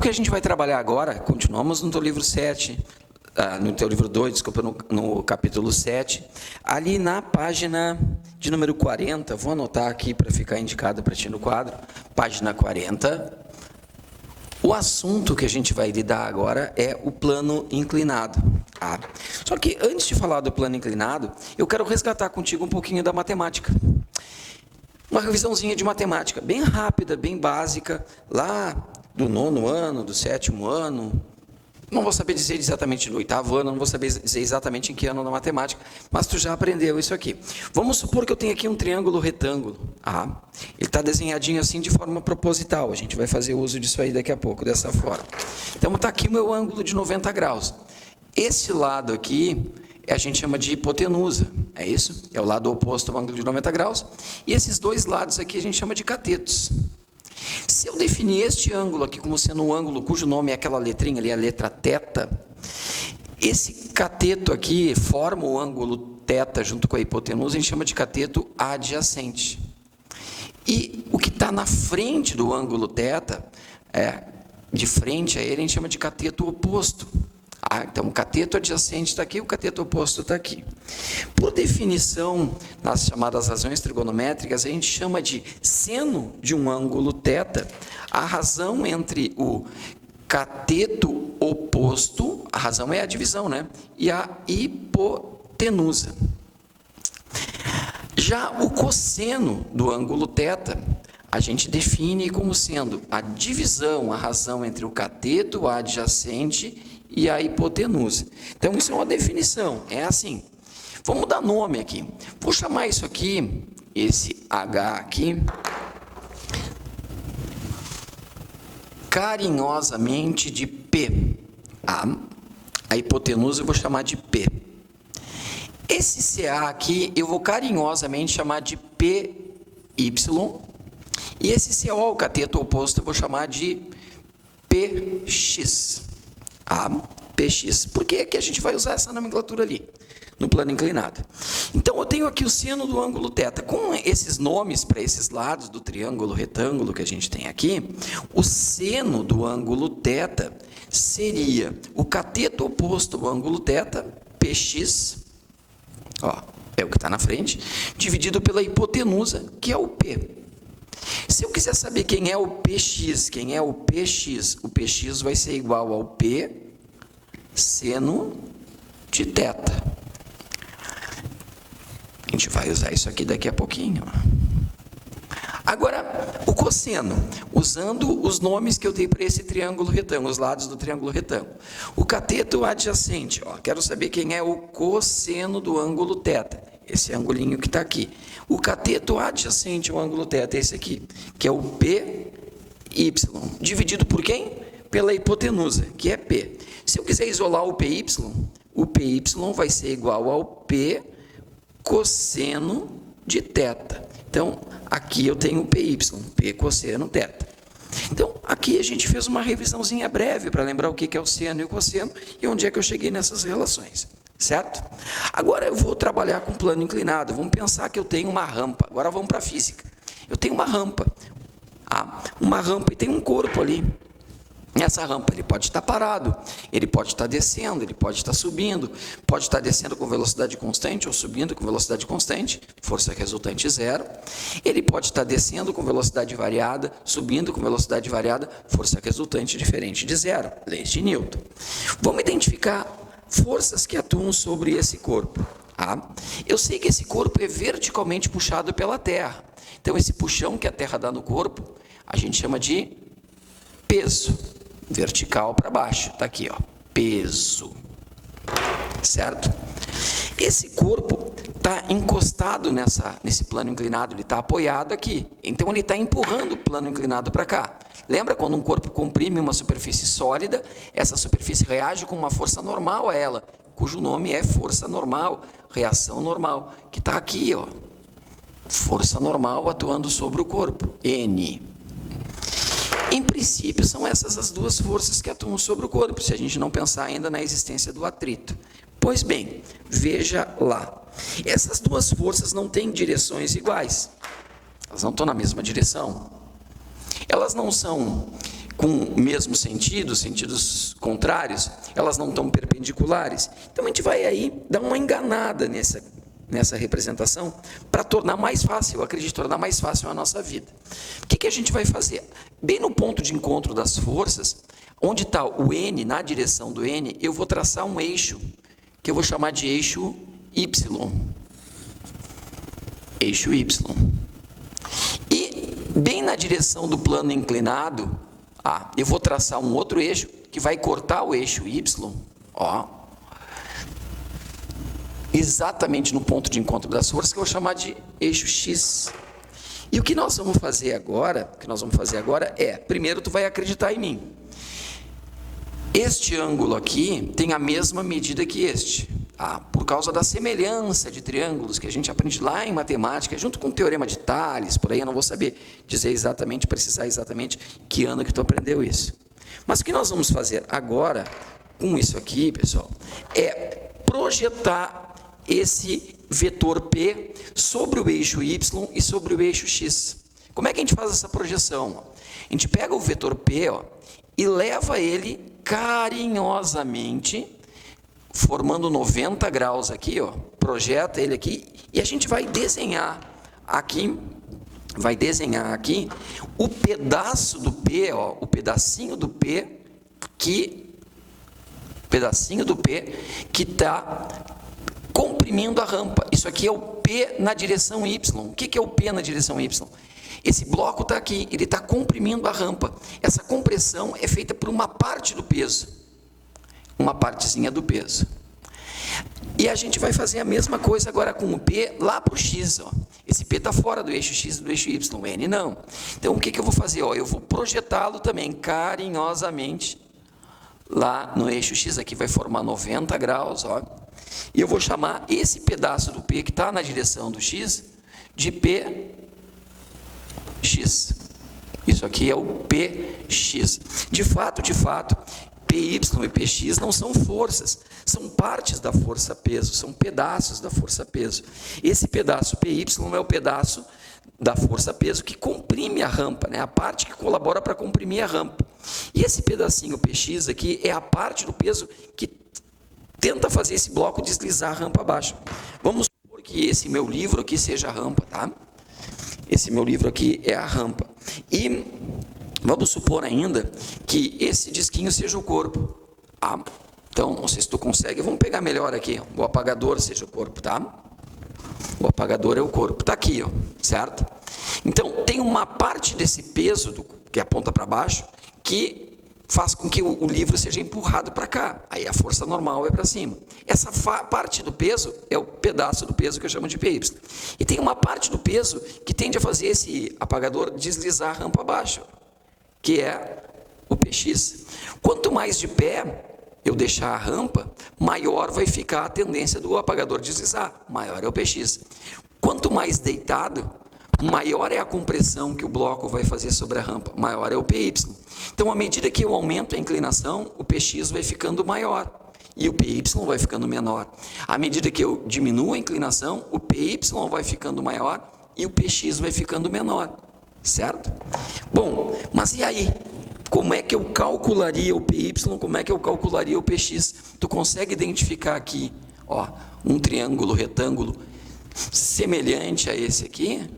que a gente vai trabalhar agora, continuamos no teu livro 7, no teu livro 2, desculpa, no capítulo 7, ali na página de número 40, vou anotar aqui para ficar indicado para ti no quadro, página 40, o assunto que a gente vai lidar agora é o plano inclinado. Tá? Só que antes de falar do plano inclinado, eu quero resgatar contigo um pouquinho da matemática. Uma revisãozinha de matemática, bem rápida, bem básica, lá do 9º ano, do 7º ano, não vou saber dizer exatamente no 8º ano, não vou saber dizer exatamente em que ano na matemática, mas tu já aprendeu isso aqui. Vamos supor que eu tenho aqui um triângulo retângulo. Ele está desenhadinho assim de forma proposital, a gente vai fazer uso disso aí daqui a pouco, dessa forma. Então está aqui o meu ângulo de 90 graus. Esse lado aqui, a gente chama de hipotenusa, é isso? É o lado oposto ao ângulo de 90 graus. E esses dois lados aqui a gente chama de catetos. Se eu definir este ângulo aqui como sendo um ângulo cujo nome é aquela letrinha ali, a letra θ, esse cateto aqui forma o ângulo θ junto com a hipotenusa, a gente chama de cateto adjacente. E o que está na frente do ângulo θ, de frente a ele, a gente chama de cateto oposto. Então, o cateto adjacente está aqui, o cateto oposto está aqui. Por definição, nas chamadas razões trigonométricas, a gente chama de seno de um ângulo θ, a razão entre o cateto oposto, a razão é a divisão, né? E a hipotenusa. Já o cosseno do ângulo θ, a gente define como sendo a divisão, a razão entre o cateto adjacente e a hipotenusa. Então, isso é uma definição, é assim. Vamos dar nome aqui. Vou chamar isso aqui, esse H aqui, carinhosamente de P. A hipotenusa eu vou chamar de P. Esse CA aqui, eu vou carinhosamente chamar de PY. E esse CO, o cateto oposto, eu vou chamar de PX. PX. Por que que a gente vai usar essa nomenclatura ali, no plano inclinado? Então, eu tenho aqui o seno do ângulo θ. Com esses nomes para esses lados do triângulo retângulo que a gente tem aqui, o seno do ângulo θ seria o cateto oposto ao ângulo θ, PX, é o que está na frente, dividido pela hipotenusa, que é o P. Se eu quiser saber quem é o PX, o PX vai ser igual ao P seno de θ. A gente vai usar isso aqui daqui a pouquinho. Agora, o cosseno, usando os nomes que eu dei para esse triângulo retângulo, os lados do triângulo retângulo. O cateto adjacente, quero saber quem é o cosseno do ângulo θ. Esse angulinho que está aqui. O cateto adjacente ao ângulo θ, esse aqui, que é o PY, dividido por quem? Pela hipotenusa, que é P. Se eu quiser isolar o PY vai ser igual ao P cosseno de θ. Então, aqui eu tenho o PY, P cosseno θ. Então, aqui a gente fez uma revisãozinha breve para lembrar o que é o seno e o cosseno e onde é que eu cheguei nessas relações. Certo? Agora eu vou trabalhar com plano inclinado. Vamos pensar que eu tenho uma rampa. Agora vamos para a física. Eu tenho uma rampa. E tem um corpo ali. Nessa rampa ele pode estar parado, ele pode estar descendo, ele pode estar subindo, pode estar descendo com velocidade constante ou subindo com velocidade constante, força resultante zero. Ele pode estar descendo com velocidade variada, subindo com velocidade variada, força resultante diferente de zero, leis de Newton. Vamos identificar forças que atuam sobre esse corpo. Eu sei que esse corpo é verticalmente puxado pela Terra. Então, esse puxão que a Terra dá no corpo, a gente chama de peso. Vertical para baixo. Está aqui, peso. Certo? Esse corpo está encostado nesse plano inclinado, ele está apoiado aqui. Então, ele está empurrando o plano inclinado para cá. Lembra quando um corpo comprime uma superfície sólida, essa superfície reage com uma força normal a ela, cujo nome é força normal, reação normal, que está aqui, força normal atuando sobre o corpo, N. Em princípio, são essas as duas forças que atuam sobre o corpo, se a gente não pensar ainda na existência do atrito. Pois bem, veja lá, essas duas forças não têm direções iguais, elas não estão na mesma direção. Elas não são com o mesmo sentido, sentidos contrários, elas não estão perpendiculares. Então, a gente vai aí dar uma enganada nessa representação para tornar mais fácil, eu acredito, tornar mais fácil a nossa vida. O que a gente vai fazer? Bem no ponto de encontro das forças, onde está o N, na direção do N, eu vou traçar um eixo, que eu vou chamar de eixo Y. Eixo Y. E bem na direção do plano inclinado, eu vou traçar um outro eixo que vai cortar o eixo Y, exatamente no ponto de encontro das forças, que eu vou chamar de eixo X. E o que nós vamos fazer agora, primeiro tu vai acreditar em mim. Este ângulo aqui tem a mesma medida que este, por causa da semelhança de triângulos que a gente aprende lá em matemática, junto com o teorema de Tales, por aí eu não vou saber dizer exatamente, precisar exatamente que ano que tu aprendeu isso. Mas o que nós vamos fazer agora, com isso aqui, pessoal, é projetar esse vetor P sobre o eixo Y e sobre o eixo X. Como é que a gente faz essa projeção? A gente pega o vetor P e leva ele carinhosamente, formando 90 graus aqui, projeta ele aqui, e a gente vai desenhar aqui o pedaço do P, o pedacinho do P que está comprimindo a rampa. Isso aqui é o P na direção Y. O que é o P na direção Y? Esse bloco está aqui, ele está comprimindo a rampa. Essa compressão é feita por uma parte do peso, uma partezinha do peso. E a gente vai fazer a mesma coisa agora com o P lá para o X. Esse P está fora do eixo X e do eixo Y, o N não. Então, o que eu vou fazer? Eu vou projetá-lo também carinhosamente lá no eixo X, aqui vai formar 90 graus, e eu vou chamar esse pedaço do P que está na direção do X de PX. Isso aqui é o PX. De fato, PY e PX não são forças, são partes da força-peso, são pedaços da força-peso. Esse pedaço PY é o pedaço da força-peso que comprime a rampa, a parte que colabora para comprimir a rampa. E esse pedacinho PX aqui é a parte do peso que tenta fazer esse bloco deslizar a rampa abaixo. Vamos supor que esse meu livro aqui seja a rampa, tá? Esse meu livro aqui é a rampa. E vamos supor ainda que esse disquinho seja o corpo. Então, não sei se tu consegue, vamos pegar melhor aqui. O apagador seja o corpo, tá? O apagador é o corpo. Está aqui, certo? Então, tem uma parte desse peso, que aponta para baixo, que faz com que o livro seja empurrado para cá. Aí a força normal é para cima. Essa parte do peso é o pedaço do peso que eu chamo de PY. E tem uma parte do peso que tende a fazer esse apagador deslizar a rampa abaixo, que é o PX. Quanto mais de pé eu deixar a rampa, maior vai ficar a tendência do apagador deslizar, maior é o PX. Quanto mais deitado, maior é a compressão que o bloco vai fazer sobre a rampa, maior é o PY. Então, à medida que eu aumento a inclinação, o PX vai ficando maior e o PY vai ficando menor. À medida que eu diminuo a inclinação, o PY vai ficando maior e o PX vai ficando menor, certo? Bom, mas e aí? Como é que eu calcularia o PY? Como é que eu calcularia o PX? Tu consegue identificar aqui, um triângulo retângulo semelhante a esse aqui?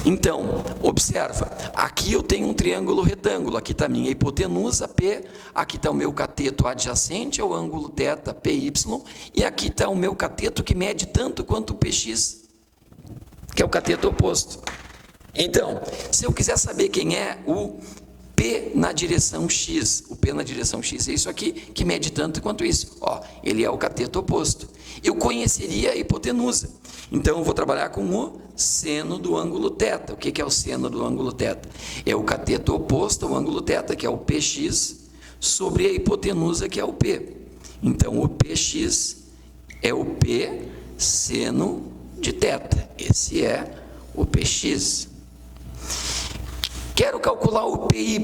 Então, observa, aqui eu tenho um triângulo retângulo, aqui está a minha hipotenusa P, aqui está o meu cateto adjacente ao ângulo θ, PY, e aqui está o meu cateto que mede tanto quanto o PX, que é o cateto oposto. Então, se eu quiser saber quem é o P na direção X, o P na direção X é isso aqui, que mede tanto quanto isso. Ele é o cateto oposto. Eu conheceria a hipotenusa. Então, eu vou trabalhar com o seno do ângulo θ. O que é o seno do ângulo θ? É o cateto oposto ao ângulo θ, que é o PX, sobre a hipotenusa, que é o P. Então, o PX é o P seno de θ. Esse é o PX. Quero calcular o PY,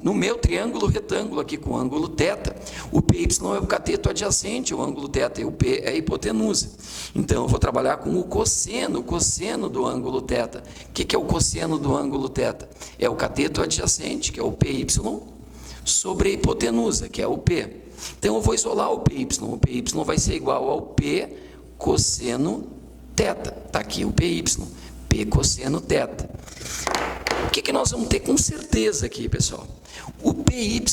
No meu triângulo retângulo aqui com o ângulo θ, o PY é o cateto adjacente, o ângulo θ, e o P é a hipotenusa. Então, eu vou trabalhar com o cosseno do ângulo θ. O que é o cosseno do ângulo θ? É o cateto adjacente, que é o PY, sobre a hipotenusa, que é o P. Então, eu vou isolar o PY vai ser igual ao P cosseno θ. Está aqui o PY, P cosseno θ. O que nós vamos ter com certeza aqui, pessoal? O PY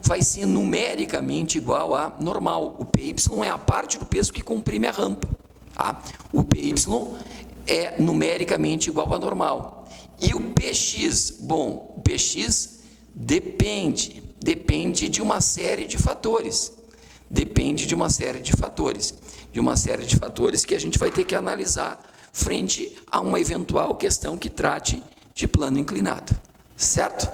vai ser numericamente igual a normal. O PY é a parte do peso que comprime a rampa. Tá? O PY é numericamente igual a normal. E o PX? Bom, o PX depende de uma série de fatores. Depende de uma série de fatores. De uma série de fatores que a gente vai ter que analisar frente a uma eventual questão que trate de plano inclinado, certo?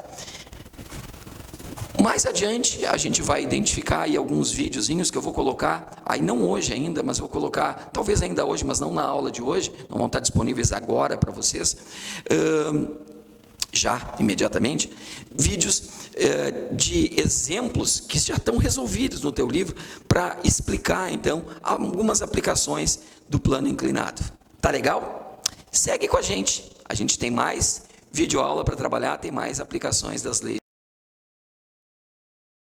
Mais adiante, a gente vai identificar aí alguns videozinhos que eu vou colocar, aí não hoje ainda, mas vou colocar, talvez ainda hoje, mas não na aula de hoje, não vão estar disponíveis agora para vocês, já, imediatamente, vídeos de exemplos que já estão resolvidos no teu livro, para explicar, então, algumas aplicações do plano inclinado. Tá legal? Segue com a gente tem mais videoaula para trabalhar, tem mais aplicações das leis.